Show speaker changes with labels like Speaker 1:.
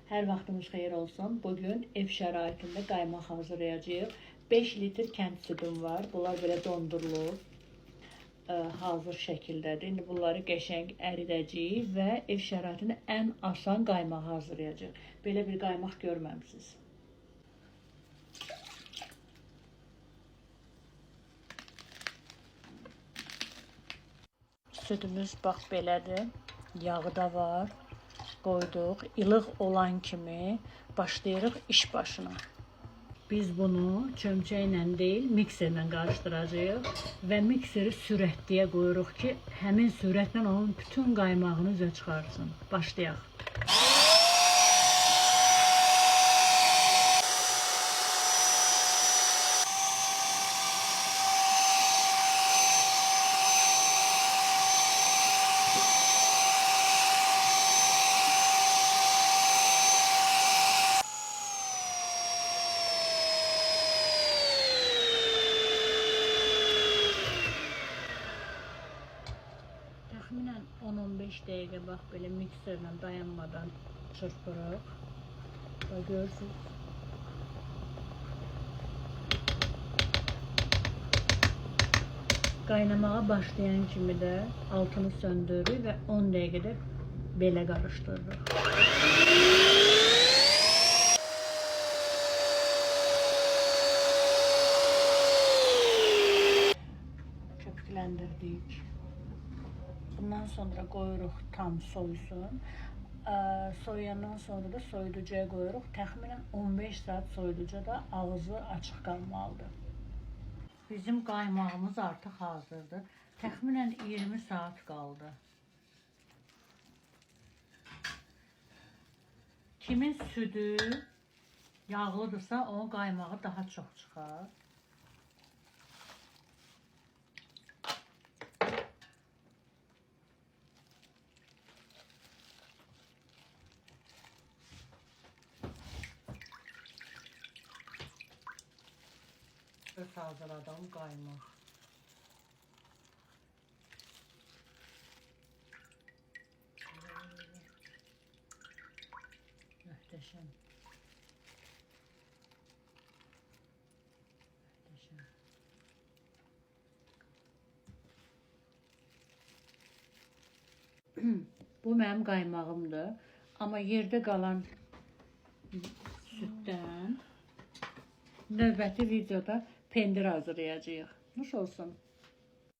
Speaker 1: Hər vaxtınız xeyir olsun. Bugün ev şəraitində qaymaq hazırlayacağıq. 5 litr kənd südüm var. Bunlar belə dondurulur. Hazır şəkildədir. İndi bunları qəşəng əridəcəyik və ev şəraitində ən asan qaymaq hazırlayacağıq. Belə bir qaymaq görməmisiniz. Südümüz bax belədir. Yağı da var. Qoyduq. İlıq olan kimi başlayırıq iş başına. Biz bunu çömçəklə deyil, mikserlə qarışdıracağıq və mikseri sürətliyə qoyuruq ki, həmin sürətlə onun bütün qaymağını üzə çıxarsın. Başlayaq. Təxminən 10-15 dəqiqə bax belə mikserlə dayanmadan çırpırıq. Bax görürsünüz. Qaynamağa başlayan kimi də altını söndürürük və 10 dəqiqədə belə qarışdırırıq. Köpükləndirdik. Bundan sonra qoyuruq tam soyusun. Soyandan sonra da soyuducuya qoyuruq. Təxminən 15 saat soyuducuda ağzı açıq qalmalıdır. Bizim qaymağımız artıq hazırdır. Təxminən 20 saat qaldı. Kimin südü yağlıdırsa, onun qaymağı daha çox çıxar. Öz hazırladığım qaymaq. Möhtəşəm. Möhtəşəm. Bu mənim qaymağımdır. Amma yerdə qalan süddən növbəti videoda pendir hazırlayacağıq. Nuş olsun.